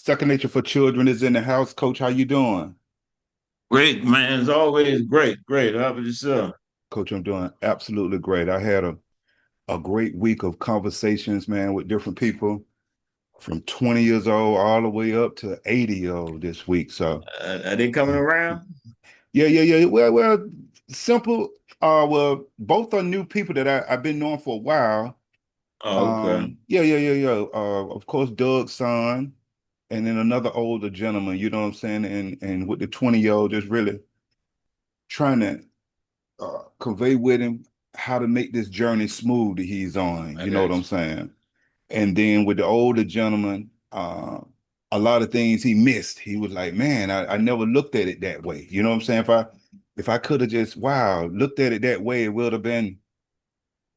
Second Nature for Children is in the house. Coach, how you doing? Great, man. It's always great. Great. How about yourself? Coach, I'm doing absolutely great. I had a great week of conversations, man, with different people from 20 years old all the way up to 80 years old this week. So, Are they coming around? yeah. Simple. Well, both are new people that I've been knowing for a while. Oh, okay. Yeah. Of course, Doug's son, and then another older gentleman, you know what I'm saying? And with the 20-year-old, just really trying to convey with him how to make this journey smooth that he's on. I You know what got I'm saying? And then with the older gentleman, a lot of things he missed. He was like, "Man, I never looked at it that way." You know what I'm saying? If I could have just looked at it that way, it would have been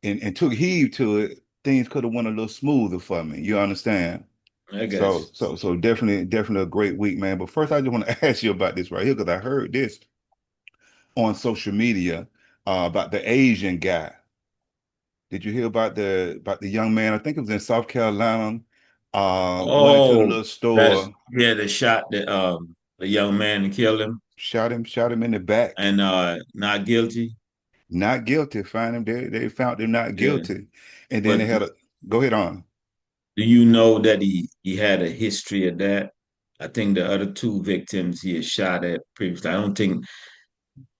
and took heed to it. Things could have went a little smoother for me. You understand? you. I got you. So definitely a great week, man. But first, I just want to ask you about this right here because I heard this on social media about the Asian guy. Did you hear about the young man? I think it was in South Carolina. Went into the Oh, little that's store, yeah. The shot that the young man and killed him, shot him in the back. and not guilty. Not guilty. Find him. They found him not Yeah. guilty. And then they But had a go ahead on. do you know that he had a history of that? I think the other two victims he had shot at previously. I don't think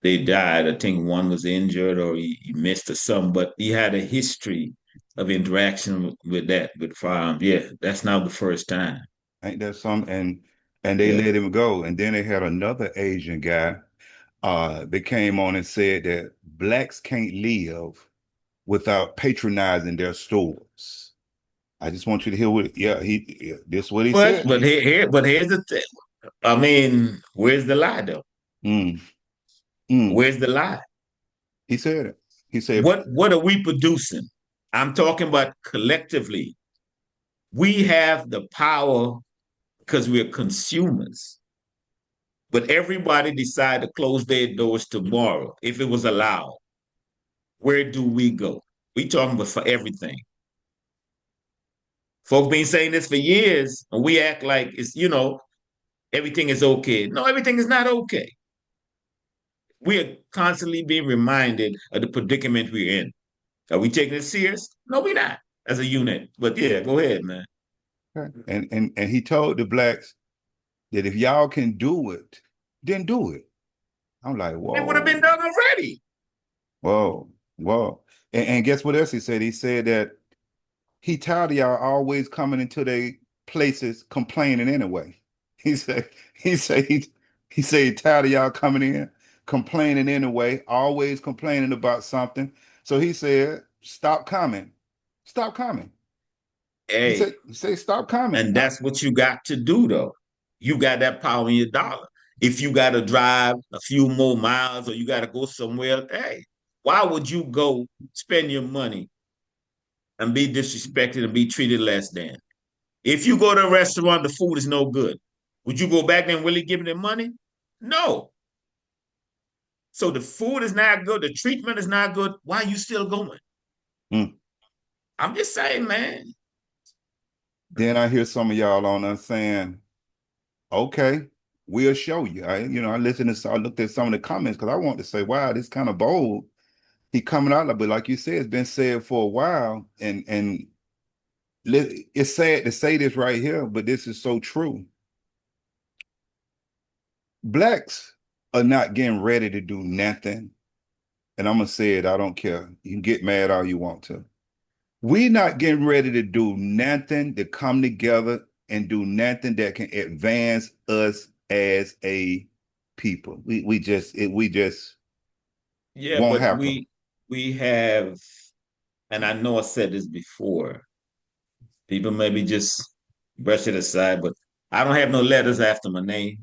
they died. I think one was injured or he missed or something, but he had a history of interaction with that, with firearms. Yeah, that's not the first time. Ain't that some? And they Yeah. let him go. And then they had another Asian guy. They came on and said that blacks can't live without patronizing their stores. I just want you to hear what, this is what he But said. but here's the thing. I mean, where's the lie though? Mm, mm. Where's the lie? He said it. He said, What are we producing? I'm talking about collectively. We have the power because we're consumers. But everybody decide to close their doors tomorrow if it was allowed. Where do we go? We talking about for everything. Folks been saying this for years, and we act like it's everything is okay. No, everything is not okay. We are constantly being reminded of the predicament we're in. Are we taking it serious? No, we're not as a unit. But yeah, go ahead, man. and he told the blacks that if y'all can do it, then do it. I'm like, It would have been whoa, done already. whoa. And guess what else he said? He said that he tired of y'all always coming into their places complaining anyway. He said, he said, he, he said he tired of y'all coming in complaining anyway, always complaining about something. So he said, stop coming. Stop coming. Hey, He said, stop coming. and that's what you got to do, though. You got that power in your dollar. If you got to drive a few more miles or you got to go somewhere, hey, why would you go spend your money and be disrespected and be treated less than? If you go to a restaurant, the food is no good. Would you go back there and really give them money? No. So the food is not good. The treatment is not good. Why are you still going? Mm. I'm just saying, man. Then I hear some of y'all on us saying, okay, we'll show you. I looked at some of the comments because I want to say, wow, this kind of bold. He coming out, but like you said, it's been said for a while, and it's sad to say this right here, but this is so true. Blacks are not getting ready to do nothing, and I'm gonna say it. I don't care. You can get mad all you want to. We not getting ready to do nothing to come together and do nothing that can advance us as a people. We just Yeah, won't but happen. we have, and I know I said this before. People maybe just brush it aside, but I don't have no letters after my name.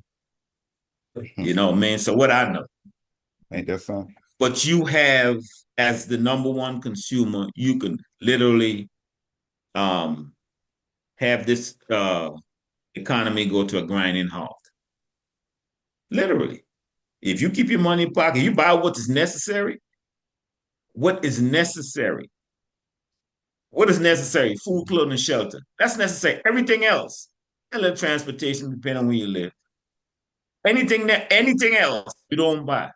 You know what I mean? So what I know. Ain't that something? But you have, as the number one consumer, you can literally um have this economy go to a grinding halt. Literally. If you keep your money in pocket, you buy what is necessary. What is necessary? What is necessary? Food, clothing, and shelter. That's necessary. Everything else. A little transportation, depending on where you live. Anything else, you don't buy.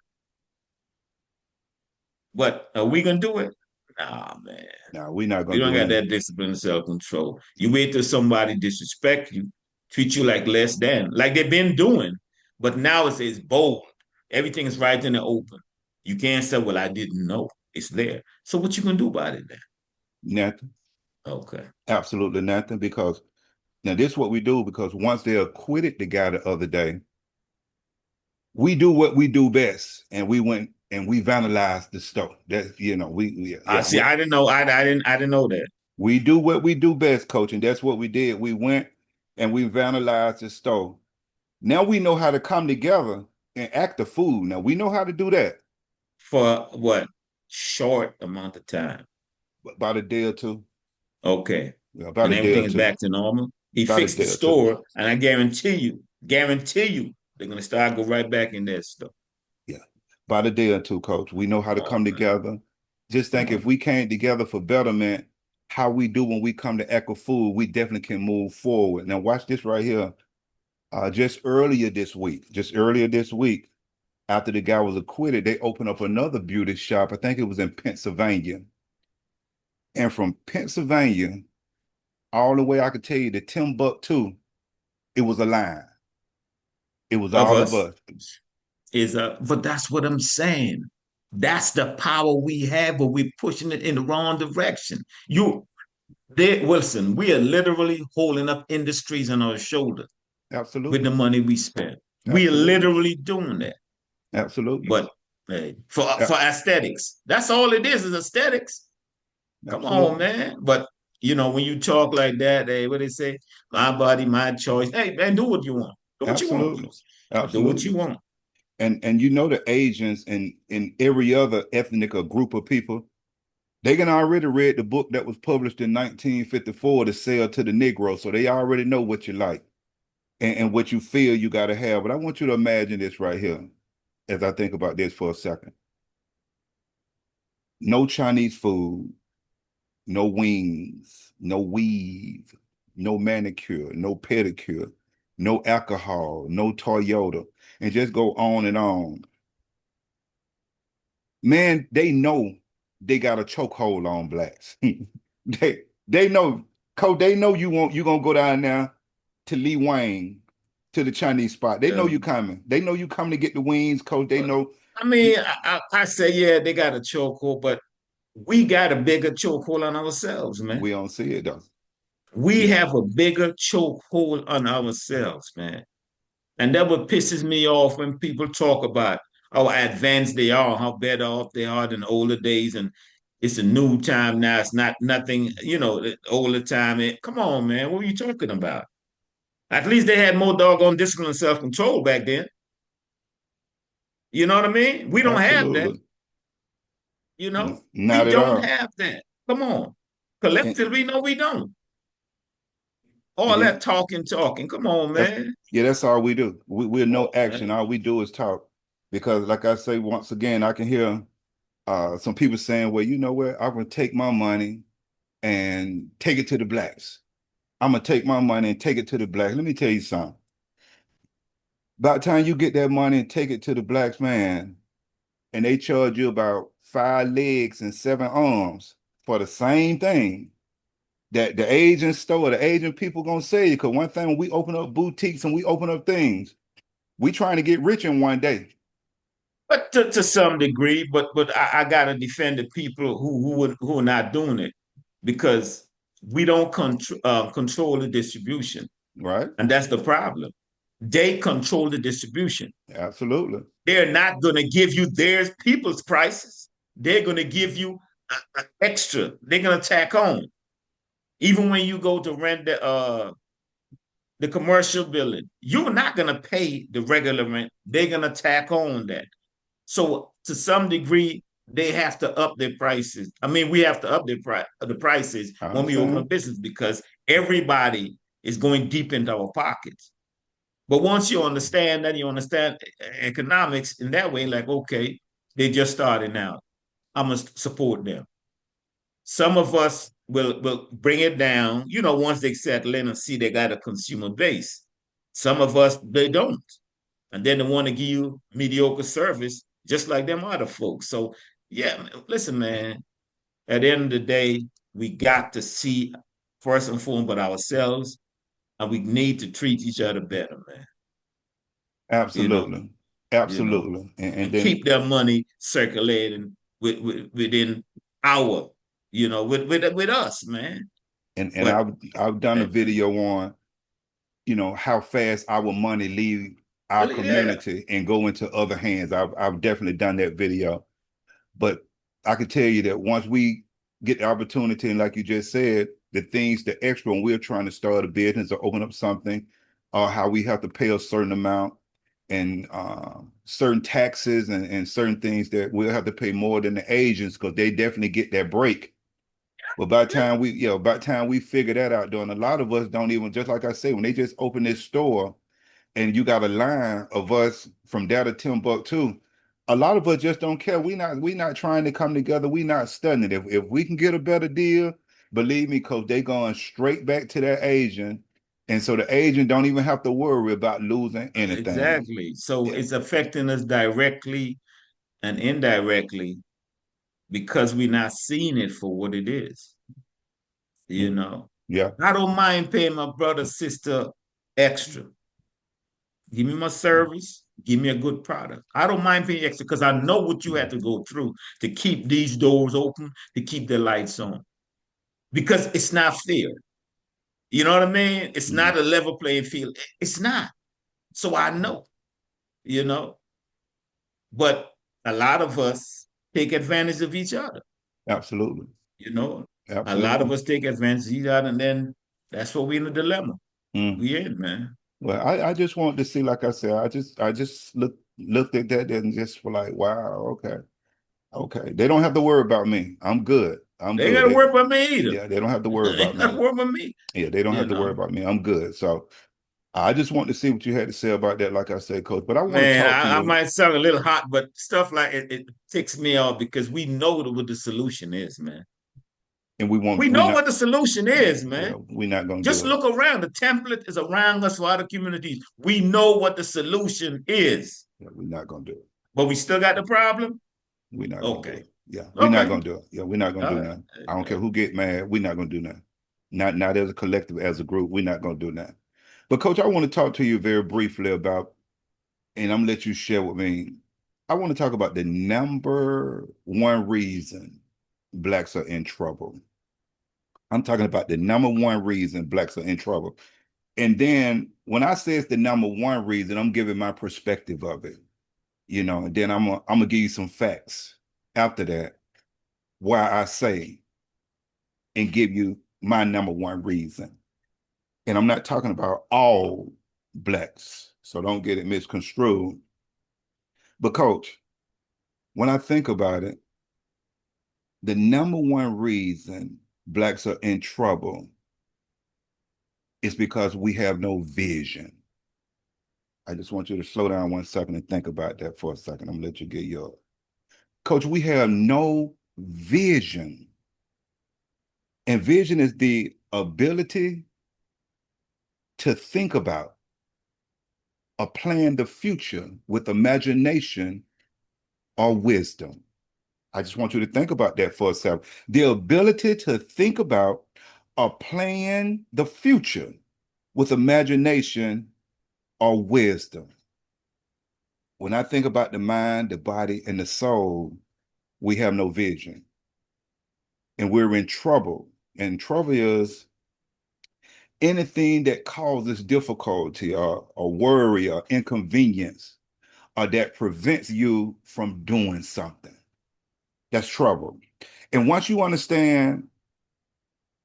But are we gonna do it? Nah, man. Now we're not We gonna don't do got any. that discipline and self-control. You wait till somebody disrespect you, treat you like less than, like they've been doing. But now it's bold. Everything is right in the open. You can't say, well, I didn't know. It's there. So what you gonna do about it then? Nothing. Okay. Absolutely nothing. Because now this is what we do. Because once they acquitted the guy the other day, we do what we do best, and we went and we vandalized the store. That we I yeah see. I didn't know. I didn't know that. we do what we do best, coach, and that's what we did. We went and we vandalized the store. Now we know how to come together and act the fool. Now we know how to do that. For what? Short amount of time. About a day or two. Okay. Yeah, about And a day or everything is two. back to normal. He About a fixed the day or two. store, and I guarantee you, they're gonna start go right back in that stuff. Yeah. About a day or two, coach. We know how to Oh come man. together. Just think Oh. if we came together for betterment, how we do when we come to Echo Food, we definitely can move forward. Now watch this right here. Just earlier this week, after the guy was acquitted, they opened up another beauty shop. I think it was in Pennsylvania. And from Pennsylvania all the way, I could tell you to Timbuktu, it was a line. It was Of all of us us. is but that's what I'm saying. That's the power we have, but we're pushing it in the wrong direction. Wilson, we are literally holding up industries on our shoulders with the Absolutely. money we spend. We are Absolutely. literally doing that. Absolutely. But hey, for A- aesthetics, that's all it is aesthetics. Come on, Absolutely. man. But when you talk like that, hey, what they say, my body, my choice. Hey, man, do what you want. Do what you want. Absolutely. Do what you Absolutely. want. And you know the Asians and in every other ethnic or group of people, they can already read the book that was published in 1954 to sell to the Negro. So they already know what you like and what you feel you got to have. But I want you to imagine this right here as I think about this for a second. No Chinese food, no wings, no weave, no manicure, no pedicure, no alcohol, no Toyota, and just go on and on. Man, they know they got a chokehold on blacks. They know, Cole, they know you gonna go down there to Lee Wang to the Chinese spot. They know Yeah. you coming. They know you coming to get the wings, Coach. They know I you, mean, I say, yeah, they got a chokehold, but we got a bigger chokehold on ourselves, man. we don't see it though. We Yeah, have a bigger chokehold on ourselves, man. And that what pisses me off when people talk about how advanced they are, how better off they are than older days, and it's a new time now. It's not nothing, the older time. Come on, man, what are you talking about? At least they had more doggone discipline and self-control back then. You know what I mean? We don't have that. absolutely. We Not at don't all. have that. Come on. And, Collectively, no, we don't. All and that talking. Come on, that's man. yeah, that's all we do. We're no Oh, action. man. All we do is talk. Because like I say, once again, I can hear some people saying, well, you know what, I'm gonna take my money and take it to the blacks. I'm gonna take my money and take it to the blacks. Let me tell you something. By the time you get that money and take it to the blacks, man, and they charge you about 5 legs and 7 arms for the same thing, that the Asian store, the Asian people gonna say, because one thing when we open up boutiques and we open up things, we trying to get rich in one day. But to some degree, but I gotta defend the people who are not doing it because we don't control the distribution, Right? and that's the problem. They control the distribution. Absolutely. They're not going to give you their people's prices. They're going to give you extra. They're going to tack on. Even when you go to rent the commercial building, you're not going to pay the regular rent. They're going to tack on that. So to some degree, they have to up their prices. I mean, we have to up the prices I when we open a understand. business because everybody is going deep into our pockets. But once you understand that, you understand economics in that way, like, okay, they just started now. I must support them. Some of us will bring it down. You know, once they settle in and see they got a consumer base. Some of us they don't, and then they want to give you mediocre service, just like them other folks. So yeah, listen, man. At the end of the day, we got to see first and foremost but ourselves, and we need to treat each other better, man. You know, Absolutely. you know, Absolutely. And and then keep their money circulating within our, with us, man. and But I've done a video on, how fast our money leave our yeah, community and go into other hands. I've definitely done that video. But I can tell you that once we get the opportunity, and like you just said, the things, the extra, when we're trying to start a business or open up something, or how we have to pay a certain amount and certain taxes and certain things that we'll have to pay more than the Asians because they definitely get that break. But by the time we figure that out, doing a lot of us don't even, just like I say, when they just open this store and you got a line of us from there to Timbuktu, a lot of us just don't care. We not trying to come together. We not studying it. If we can get a better deal, believe me, coach, they going straight back to that Asian. And so the Asian don't even have to worry about losing anything. exactly. So Yeah. it's affecting us directly and indirectly because we're not seeing it for what it is. You Mm. know, Yeah. I don't mind paying my brother, sister extra. Give me my service. Give me a good product. I don't mind paying extra because I know what you Mm. have to go through to keep these doors open, to keep the lights on. Because it's not fair. You know what I mean? It's Mm. not a level playing field. It's not. So I know, you know. But a lot of us take advantage of each other, Absolutely. you know. A lot of Absolutely. us take advantage of each other, and then that's what we're in a dilemma. Mm. We in, man. Well, I just wanted to see, like I said, I just looked at that and just were like, wow, okay. Okay. They don't have to worry about me. I'm good. I'm They ain't good. gotta worry about me either. Yeah, they don't have to worry They about ain't gotta me. worry about me, Yeah, they don't you have to worry know. about me. I'm good. So I just want to see what you had to say about that, like I said, coach. But I want to Man, talk to I you, might sound a little hot, but stuff like it ticks me off because we know what the solution is, man. and we We won't we're know not what the solution yeah, is, yeah, man. we're not gonna Just do it. look around. The template is around us for other communities. We know what the solution is, Yeah, we're not gonna do it. but we still got the problem. We're not gonna do Okay. it. Yeah, we're not Okay. gonna do it. Yeah, we're not gonna All do right. nothing. I don't care who get mad, we're not gonna do nothing. Not as a collective, as a group, we're not gonna do that. But coach, I want to talk to you very briefly about, and I'm gonna let you share with me. I want to talk about the number one reason blacks are in trouble. I'm talking about the number one reason blacks are in trouble. And then when I say it's the number one reason, I'm giving my perspective of it, and then I'm gonna give you some facts after that, why I say and give you my number one reason. And I'm not talking about all blacks, so don't get it misconstrued. But coach, when I think about it, the number one reason blacks are in trouble is because we have no vision. I just want you to slow down 1 second and think about that for a second. I'm gonna let you get your coach. We have no vision. And vision is the ability to think about or plan the future with imagination or wisdom. I just want you to think about that for a second. The ability to think about or plan the future with imagination or wisdom. When I think about the mind, the body, and the soul, we have no vision and we're in trouble. And trouble is anything that causes difficulty or worry or inconvenience or that prevents you from doing something. That's trouble. And once you understand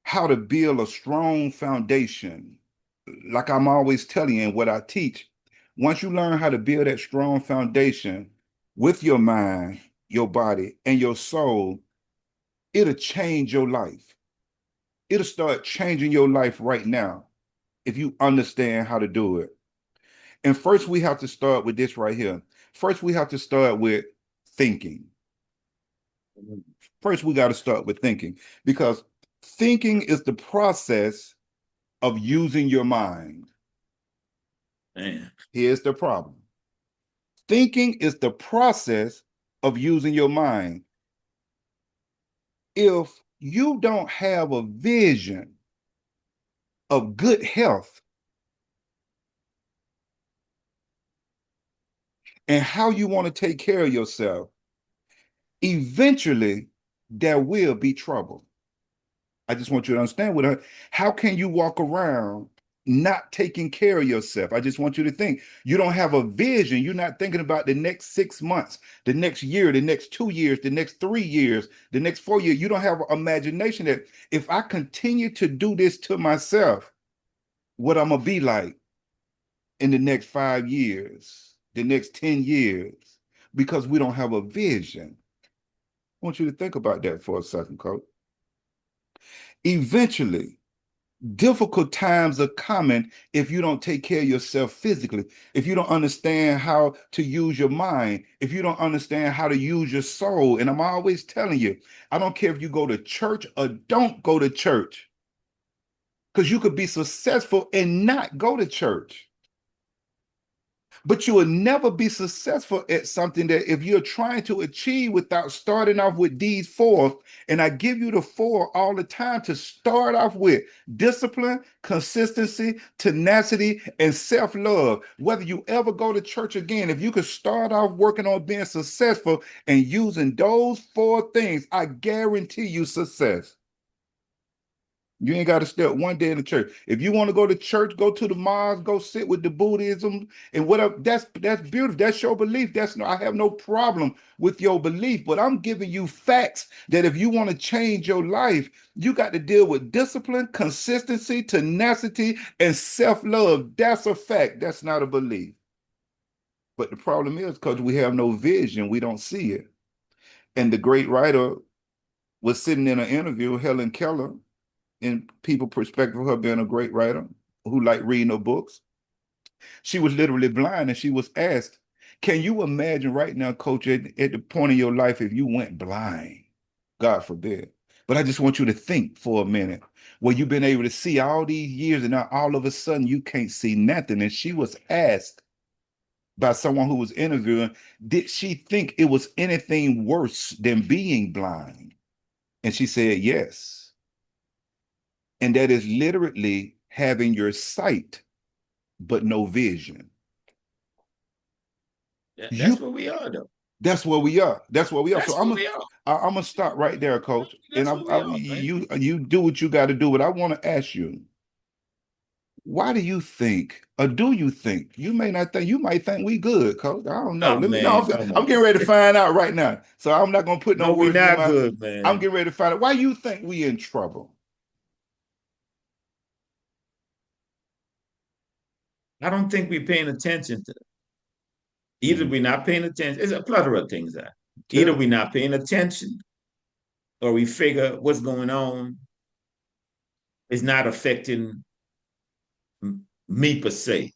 how to build a strong foundation, like I'm always telling you in what I teach, once you learn how to build that strong foundation with your mind, your body, and your soul, it'll change your life. It'll start changing your life right now if you understand how to do it. And first, we have to start with this right here. First, we have to start with thinking. First, we got to start with thinking because Thinking is the process of using your mind. Man. Here's the problem. Thinking is the process of using your mind. If you don't have a vision of good health and how you want to take care of yourself, eventually there will be trouble. I just want you to understand with her. How can you walk around not taking care of yourself? I just want you to think you don't have a vision. You're not thinking about the next 6 months, the next year, the next 2 years, the next 3 years, the next 4 years. You don't have imagination that if I continue to do this to myself, what I'm gonna be like in the next 5 years, the next 10 years, because we don't have a vision. I want you to think about that for a second, coach. Eventually, difficult times are coming if you don't take care of yourself physically, if you don't understand how to use your mind, if you don't understand how to use your soul. And I'm always telling you, I don't care if you go to church or don't go to church, because you could be successful and not go to church. But you will never be successful at something that if you're trying to achieve without starting off with these four. And I give you the four all the time to start off with: discipline, consistency, tenacity, and self-love. Whether you ever go to church again, if you could start off working on being successful and using those four things, I guarantee you success. You ain't got to step one day in the church. If you want to go to church, go to the mosque, go sit with the Buddhism and whatever. That's beautiful. That's your belief. That's no, I have no problem with your belief, but I'm giving you facts that if you want to change your life, you got to deal with discipline, consistency, tenacity, and self-love. That's a fact. That's not a belief. But the problem is because we have no vision, we don't see it. And the great writer was sitting in an interview, Helen Keller, in people perspective of her being a great writer who liked reading her books. She was literally blind and she was asked, can you imagine right now, coach, at the point in your life if you went blind? God forbid. But I just want you to think for a minute where you've been able to see all these years and now all of a sudden you can't see nothing. And she was asked by someone who was interviewing, did she think it was anything worse than being blind? And she said, yes. And that is literally having your sight, but no vision. That's You what we are, though. That's where we are. That's where we are. So That's what we are. I'm gonna stop right there, coach. And That's what we are, man. you do what you got to do. But I want to ask you, why do you think, or do you think, you may not think, you might think we good, coach. I don't know. Oh Let me know. man, come I'm on. getting ready to find out right now. So I'm not gonna put no No, we words in your not mouth. good, I'm man. getting ready to find out why you think we in trouble. I don't think we're paying attention to. Either Mm, we're not paying attention. It's a plethora of things that. Either tell we're not paying attention, or we figure what's going on is not affecting me per se.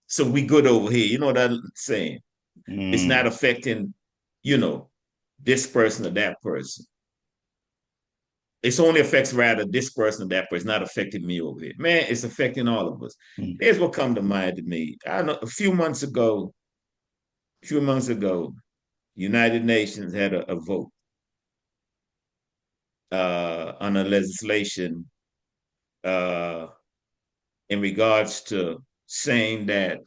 So we good over here. You know what I'm saying? It's not mm, affecting, you know, this person or that person. It's only affects rather this person or that person, not affecting me over here. Man, it's affecting all of us. mm, Here's what come to mind to me. I know a few months ago, United Nations had a vote on a legislation uh, in regards to saying that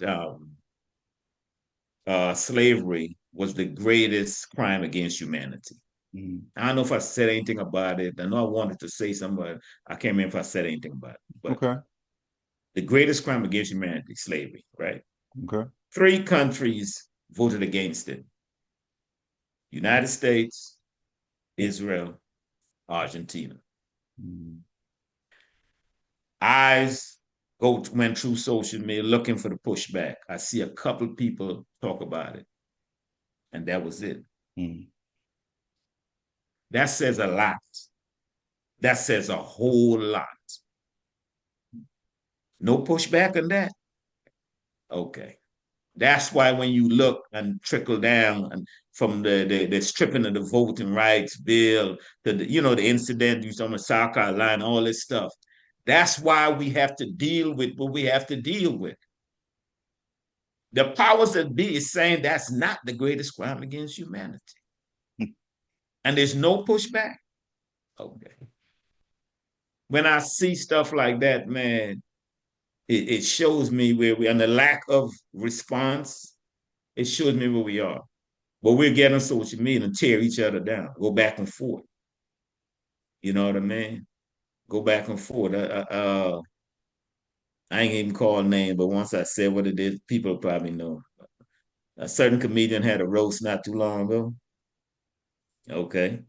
slavery was the greatest crime against humanity. mm. I don't know if I said anything about it. I know I wanted to say something, but I can't remember if I said anything about it. But Okay. the greatest crime against humanity, slavery, right? Okay. 3 countries voted against it: United States, Israel, Argentina. Mm, Eyes went through social media looking for the pushback. I see a couple of people talk about it, and that was it. mm, That says a lot. That says a whole lot. No pushback on that. Okay. That's why when you look and trickle down and from the stripping of the voting rights bill to the incident you saw in South Carolina, all this stuff. That's why we have to deal with what we have to deal with. The powers that be is saying that's not the greatest crime against humanity. And there's no pushback. Okay. When I see stuff like that, man, it shows me where we and the lack of response, it shows me where we are. But we're getting social media and tear each other down, go back and forth. You know what I mean? Go back and forth. I ain't even call a name, but once I said what it is, people probably know. A certain comedian had a roast not too long ago. Okay.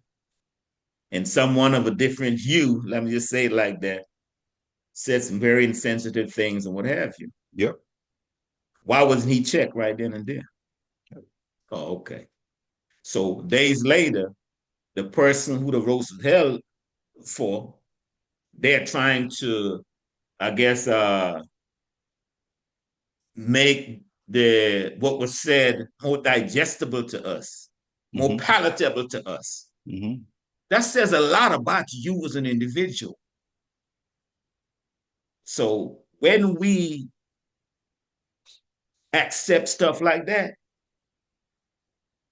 And someone of a different hue, let me just say it like that, said some very insensitive things and what have you. Yep. Why wasn't he checked right then and there? Oh, okay. So days later, the person who the roast was held for, they're trying to, I guess, make the what was said more digestible to us, more Mm-hmm. palatable to us. Mm-hmm. That says a lot about you as an individual. So when we accept stuff like that,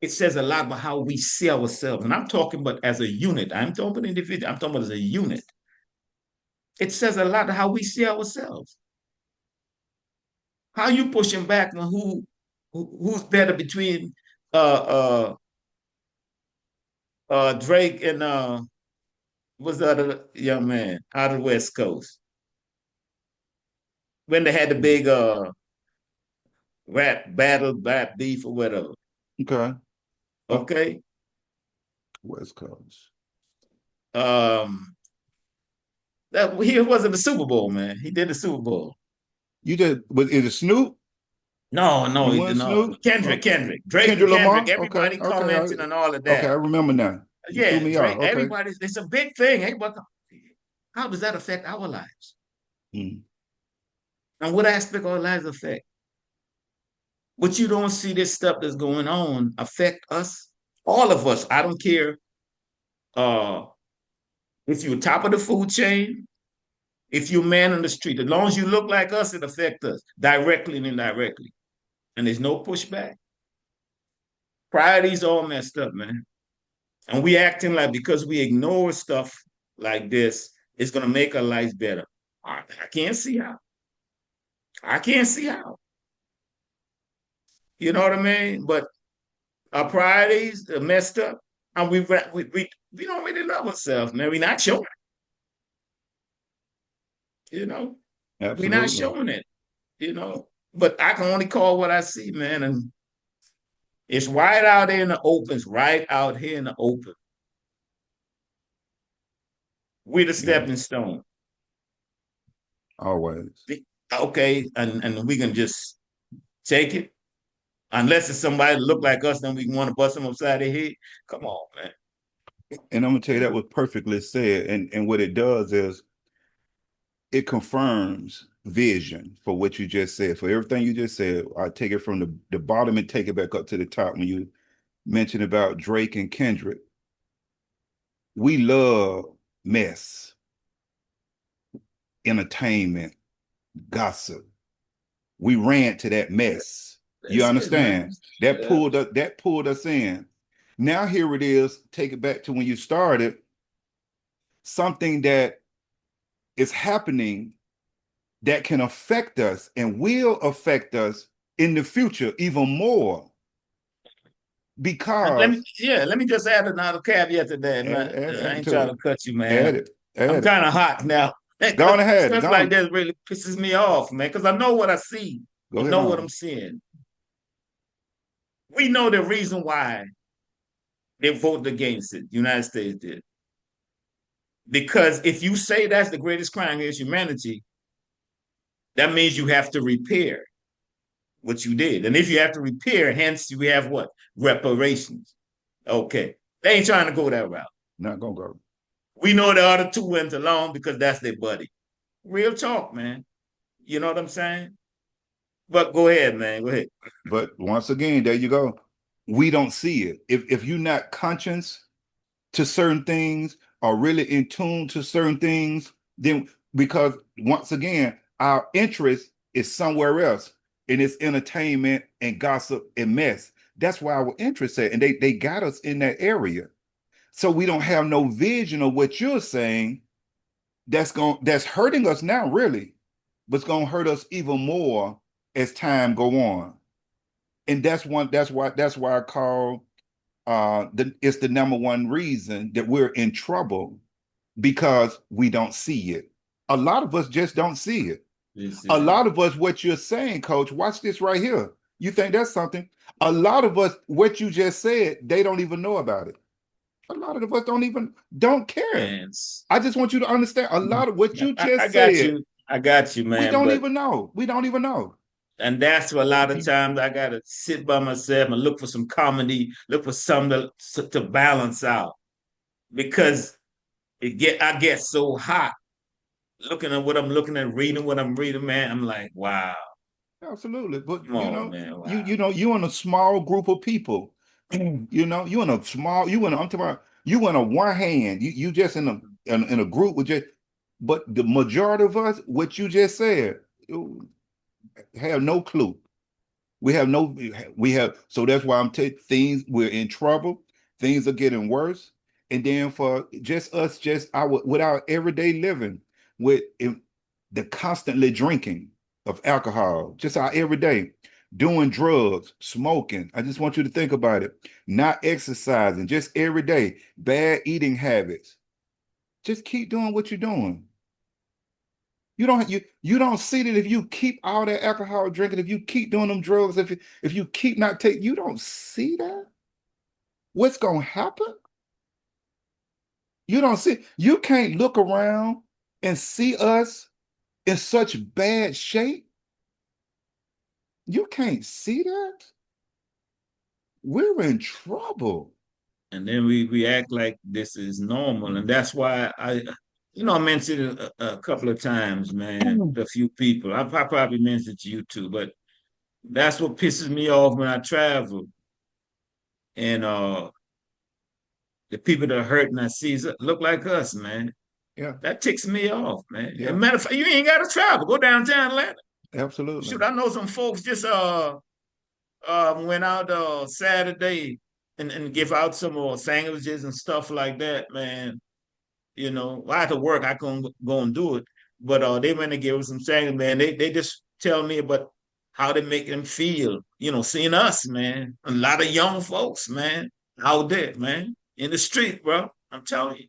it says a lot about how we see ourselves. And I'm talking about as a unit. I'm talking about individual. I'm talking about as a unit. It says a lot of how we see ourselves. How you pushing back on who's better between uh Drake and what's the other young man out of the West Coast when they had the big rap beef or whatever. Okay. Oh, Okay. West Coast. Um that he wasn't the Super Bowl, man. He did the Super Bowl. You did, was it Snoop? No, no, It he did was not. Snoop? Drake and Kendrick Kendrick, Lamar? Okay, everybody commenting and all of okay, that. I remember now. You threw Yeah, me off. Drake, Okay. everybody, it's a big thing. Hey, but how does that affect our lives? Mm. And what aspect of our lives affect? But you don't see this stuff that's going on affect us, all of us. I don't care uh, if you're top of the food chain, if you're a man on the street. As long as you look like us, it affects us directly and indirectly. And there's no pushback. Priorities all messed up, man. And we acting like because we ignore stuff like this, it's gonna make our lives better. I can't see how. I can't see how. You know what I mean? But our priorities are messed up, and we don't really love ourselves, man. We're not showing it. We're not Absolutely. showing it. But I can only call what I see, man, and it's right out there in the open. It's right out here in the open. We're the Yeah, stepping stone. always. Okay, and we can just take it. Unless it's somebody that look like us, then we want to bust them upside the head. Come on, man. And I'm gonna tell you that was perfectly said. And what it does is it confirms vision for what you just said. For everything you just said, I take it from the bottom and take it back up to the top when you mentioned about Drake and Kendrick. We love mess, entertainment, gossip. We ran to that mess. You That's it, man. understand? That Yeah. pulled us in. Now here it is, take it back to when you started, something that is happening that can affect us and will affect us in the future even more And because let me just add another caveat to that. add, Man. add, I add it ain't to trying it. to cut you, Add man. it. I'm Add it. kind of hot now. Go on Because ahead. stuff Go like on. that really pisses me off, man. Because I know what I see. I Go ahead know what I'm on. seeing. We know the reason why they voted against it. The United States did. Because if you say that's the greatest crime against humanity, that means you have to repair what you did. And if you have to repair, hence we have what? Reparations. Okay. They ain't trying to go that route. Not gonna go. We know the other two went along because that's their buddy. Real talk, man. You know what I'm saying? But go ahead, man. Go ahead. But once again, there you go. We don't see it. If you're not conscious to certain things or really in tune to certain things, then because once again, our interest is somewhere else and it's entertainment and gossip and mess. That's why our interest at, and they got us in that area. So we don't have no vision of what you're saying that's hurting us now, really, but it's gonna hurt us even more as time go on. And that's why I call it's the number one reason that we're in trouble because we don't see it. A lot of us just don't see it. This A is lot of us, what you're saying, coach, watch this right here. You think that's something? A lot of us, what you just said, they don't even know about it. A lot of us don't care. man. I just want you to understand a lot of what you I just got said, you. I got you, we man. don't But even know. We don't even know. and that's why a lot of times I gotta sit by myself and look for some comedy, look for something to balance out because I get so hot looking at what I'm looking at, reading what I'm reading, man. I'm like, wow, Absolutely. But come on, man, wow. you're in a small group of people. You in a small, I'm talking about you in a one hand. You just in a group with just but the majority of us, what you just said, have no clue. We have no we have so that's why I'm taking things we're in trouble, things are getting worse. And then for just us, just our with our everyday living, with the constantly drinking of alcohol, just our everyday, doing drugs, smoking. I just want you to think about it. Not exercising, just every day, bad eating habits. Just keep doing what you're doing. You don't see that if you keep all that alcohol drinking, if you keep doing them drugs, if you keep not taking, you don't see that. What's gonna happen? You don't see. You can't look around and see us in such bad shape. You can't see that. We're in trouble. And then we act like this is normal, and that's why I mentioned it a couple of times, man, Mm. to a few people. I probably mentioned it to you too, but that's what pisses me off when I travel. And the people that are hurting I see look like us, man. Yeah, That ticks me off, man. And yeah, matter of fact, you ain't got to travel. Go downtown Atlanta. absolutely. Shoot, I know some folks just went out Saturday and give out some more sandwiches and stuff like that, man. I had to work. I couldn't go and do it, but they went and gave us some sandwiches, man. They just tell me about how they make them feel. Seeing us, man. A lot of young folks, man, out there, man, in the street, bro. I'm telling you,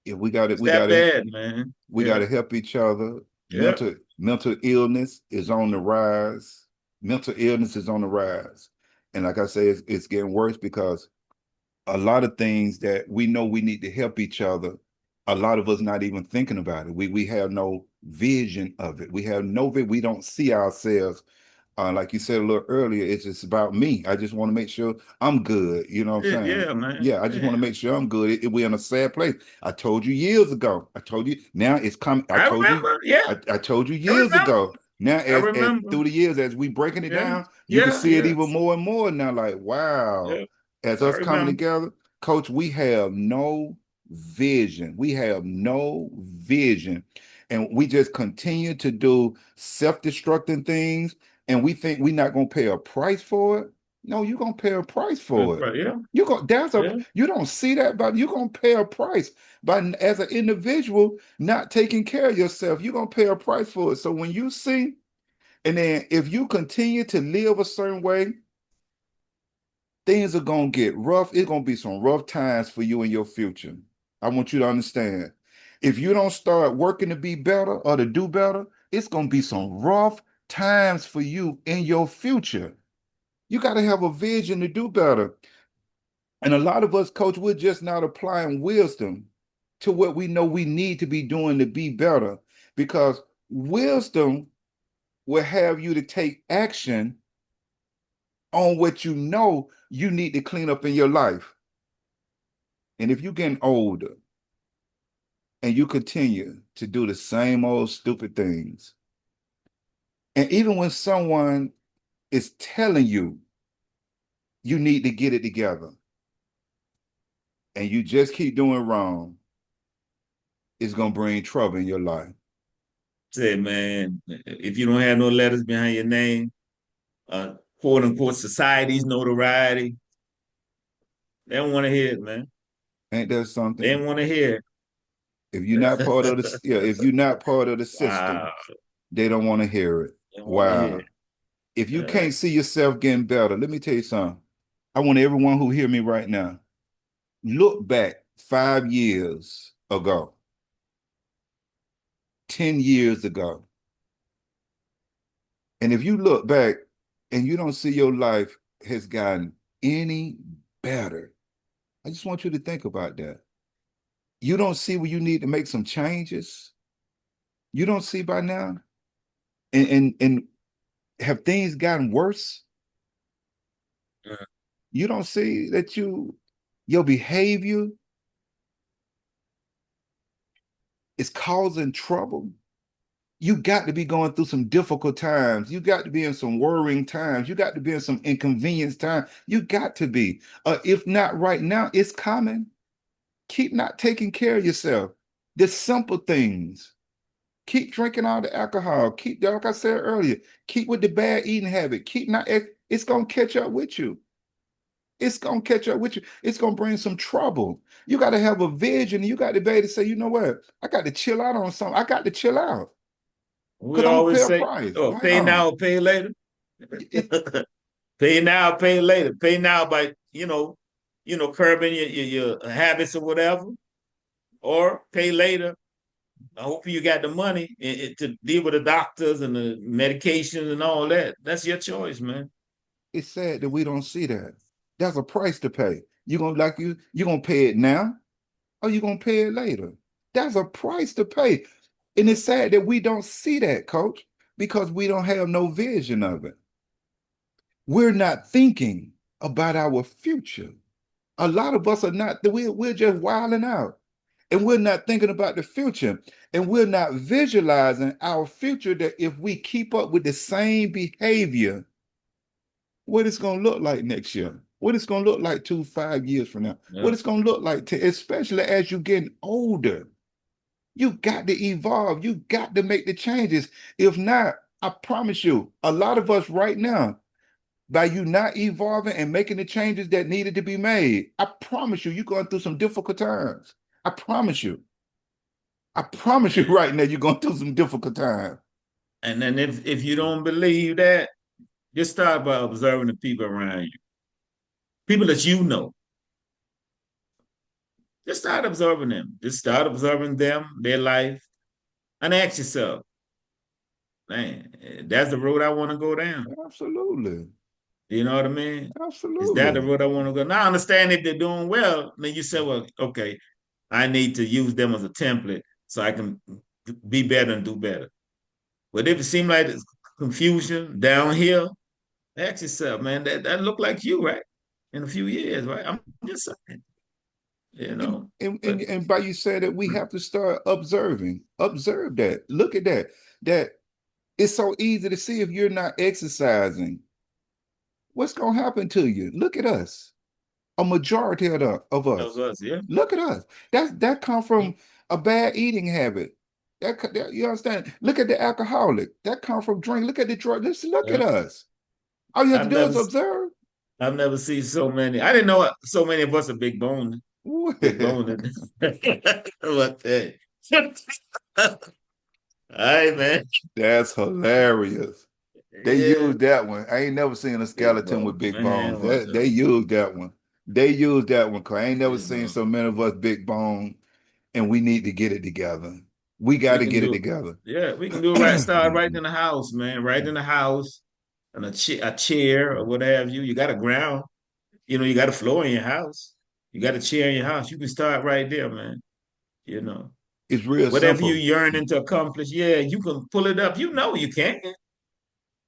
Yeah, we got it. it's that bad, man. We got Yeah, to help each other. yeah. Mental illness is on the rise. Mental illness is on the rise. And like I say, it's getting worse because a lot of things that we know we need to help each other, a lot of us not even thinking about it. We have no vision of it. We have no we don't see ourselves. Like you said a little earlier, it's just about me. I just want to make sure I'm good. You know what I'm saying? Yeah, man. Yeah, I just want Yeah. to make sure I'm good. We're in a sad place. I told you years ago. I told you now it's coming. I remember. Yeah, I told you I years remember. ago. Now, I as remember. through the years, as we breaking it Yeah, down, you can yeah, see it yeah, even more and more now. Like, wow, yeah. as I us coming remember. together, coach, we have no vision. We have no vision. And we just continue to do self-destructing things, and we think we're not gonna pay a price for it. No, you're gonna pay a price for it. Right, yeah, You go that's a yeah. you don't see that, but you're gonna pay a price. But as an individual, not taking care of yourself, you're gonna pay a price for it. So when you see, and then if you continue to live a certain way, things are gonna get rough. It's gonna be some rough times for you in your future. I want you to understand. If you don't start working to be better or to do better, it's gonna be some rough times for you in your future. You got to have a vision to do better. And a lot of us, coach, we're just not applying wisdom to what we know we need to be doing to be better because wisdom will have you to take action on what you know you need to clean up in your life. And if you're getting older and you continue to do the same old stupid things, And even when someone is telling you you need to get it together and you just keep doing wrong, it's going to bring trouble in your life. Say, man, if you don't have no letters behind your name, quote unquote society's notoriety, they don't want to hear it, man. Ain't that They something? don't want to hear If you're not part of the, it. yeah, if you're not part of the Wow. system, they don't want to hear it. They don't want to hear Wow. it. If you Uh, can't see yourself getting better, let me tell you something. I want everyone who hear me right now, look back 5 years ago, 10 years ago. And if you look back and you don't see your life has gotten any better, I just want you to think about that. You don't see where you need to make some changes. You don't see by now. And have things gotten worse? uh, You don't see that your behavior is causing trouble. You got to be going through some difficult times. You got to be in some worrying times. You got to be in some inconvenience time. You got to be. If not right now, it's coming. Keep not taking care of yourself. The simple things. Keep drinking all the alcohol. Keep, like I said earlier, keep with the bad eating habit. Keep not, it's going to catch up with you. It's going to catch up with you. It's going to bring some trouble. You got to have a vision. You got to be able to say, you know what? I got to chill out on something. I got to chill out we because I'm going to pay always a say, price. oh, pay Wow. now or pay later. It, Pay now, pay later. Pay now by, curbing your habits or whatever, or pay later. I hope you got the money to deal with the doctors and the medications and all that. That's your choice, man. it's sad that we don't see that. That's a price to pay. You're gonna pay it now or you're gonna pay it later. That's a price to pay. And it's sad that we don't see that, coach, because we don't have no vision of it. We're not thinking about our future. A lot of us are not, we're just wilding out. And we're not thinking about the future. And we're not visualizing our future that if we keep up with the same behavior, what it's going to look like next year, what it's going to look like 5 years from now, what Yeah. it's going to look like, especially as you're getting older. You got to evolve. You got to make the changes. If not, I promise you, a lot of us right now, by you not evolving and making the changes that needed to be made, I promise you, you're going through some difficult times. I promise you. I promise you right now, you're going through some difficult times. And then if you don't believe that, just start by observing the people around you, people that you know. Just start observing them. Just start observing them, their life, and ask yourself, man, that's the road I want to go down. Absolutely. You know what I mean? Is that the Absolutely. road I want to go? Now, I understand if they're doing well, then you say, well, okay, I need to use them as a template so I can be better and do better. But if it seems like it's confusion downhill, ask yourself, man, that look like you, right? In a few years, right? I'm just saying, you And, know. and, and, But and by you saying that, we have to start observing. Observe that. Look at that. That it's so easy to see if you're not exercising. What's going to happen to you? Look at us. A majority of of us. us, yeah. Look at us. That come from a bad eating habit. You understand? Look at the alcoholic. That come from drink. Look at the drug. Just look at Yeah. us. All you have to I've do never is observe. I've never seen so many. I didn't know so many of us are big boned. But hey. All right, man. That's hilarious. They Yeah, used that one. I ain't never seen a big skeleton with bone. big bones. Man, what They the used that one. They used that one, cause I ain't never you seen know. so many of us big bone, and we need to get it together. We got We to can get it do together. yeah, we can do it right. Start right in the house, man. Right in the house. And a chair or what have you. You got a ground. You got a floor in your house. You got a chair in your house. You can start right there, man. You know. It's real Whatever you simple. yearning to accomplish, yeah, you can pull it up. You know you can.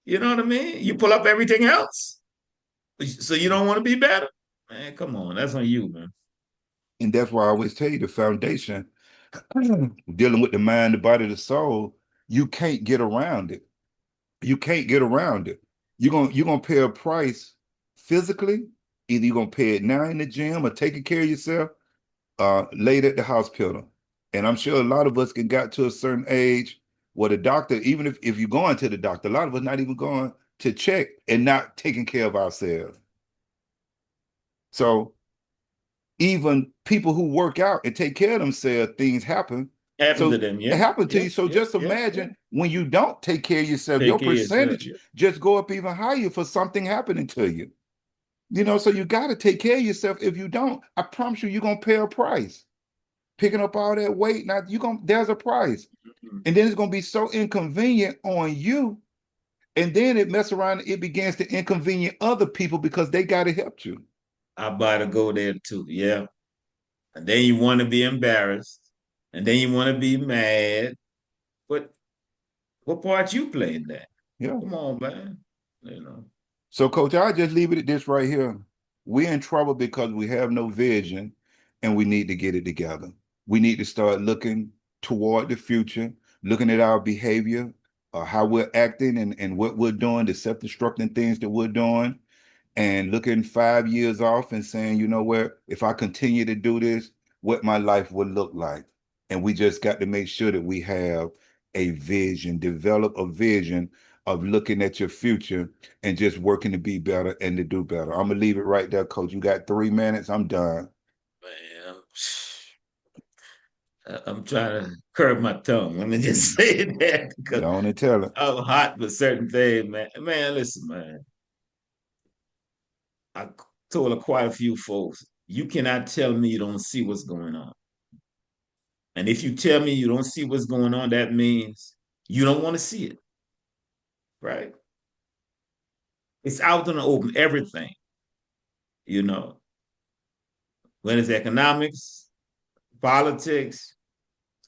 You know what I mean? You pull up everything else. So you don't want to be better? Man, come on. That's on you, man. And that's why I always tell you the foundation, dealing with the mind, the body, the soul, you can't get around it. You can't get around it. You're gonna pay a price physically. Either you're gonna pay it now in the gym or taking care of yourself, later at the hospital. And I'm sure a lot of us can got to a certain age where the doctor, even if you're going to the doctor, a lot of us not even going to check and not taking care of ourselves. So even people who work out and take care of themselves, things happen. Happen to So them, it yeah, happened to yeah, you. So yeah, just yeah, yeah. imagine when you don't take care of yourself, Take your care of yourself, percentage yeah. just go up even higher for something happening to you. So you got to take care of yourself. If you don't, I promise you, you're gonna pay a price. Picking up all that weight, now you gonna there's a price. Mhm. And then it's gonna be so inconvenient on you. And then it mess around, it begins to inconvenient other people because they gotta help you. I about to go there too, yeah. And then you want to be embarrassed, and then you want to be mad. But what part you play in that? Yeah. Come on, man. You know. So, coach, I'll just leave it at this right here. We're in trouble because we have no vision and we need to get it together. We need to start looking toward the future, looking at our behavior, how we're acting and what we're doing, the self-destructing things that we're doing, and looking 5 years off and saying, you know what, if I continue to do this, what my life would look like. And we just got to make sure that we have a vision, develop a vision of looking at your future and just working to be better and to do better. I'm gonna leave it right there, coach. You got 3 minutes. I'm done. Man, I'm trying to curb my tongue. Let me just say that because Go on and tell it. I'm hot with certain things, man. Man, listen, man. I told quite a few folks, you cannot tell me you don't see what's going on. And if you tell me you don't see what's going on, that means you don't want to see it, right? It's out in the open, everything, you know, when it's economics, politics,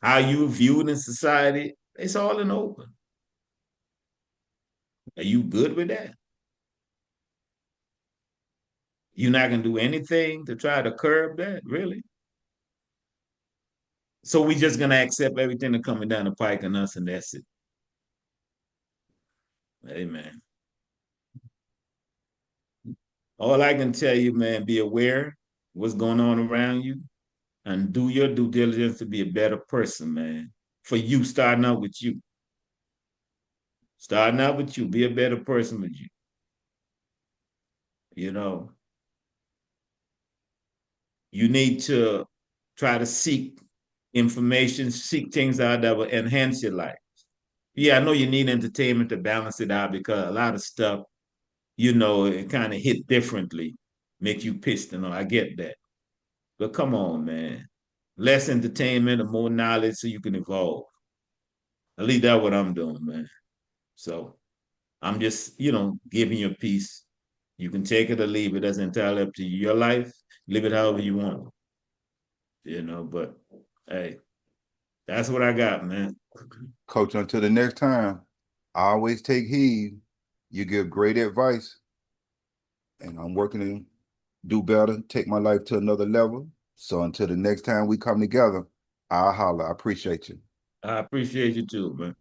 how you viewed in society, it's all in the open. Are you good with that? You're not going to do anything to try to curb that, really? So we just going to accept everything that's coming down the pike on us, and that's it. Amen. All I can tell you, man, be aware what's going on around you and do your due diligence to be a better person, man. For you, starting out with you. Starting out with you, be a better person with you. You know, you need to try to seek information, seek things out that will enhance your life. Yeah, I know you need entertainment to balance it out because a lot of stuff, it kind of hit differently, make you pissed. I get that. But come on, man. Less entertainment and more knowledge so you can evolve. At least that's what I'm doing, man. So I'm just, giving you a piece. You can take it or leave it. That's entirely up to you. Your life, live it however you want. But hey, that's what I got, man. Coach, until the next time, I always take heed. You give great advice, and I'm working to do better, take my life to another level. So until the next time we come together, I'll holler. I appreciate you. I appreciate you too, man.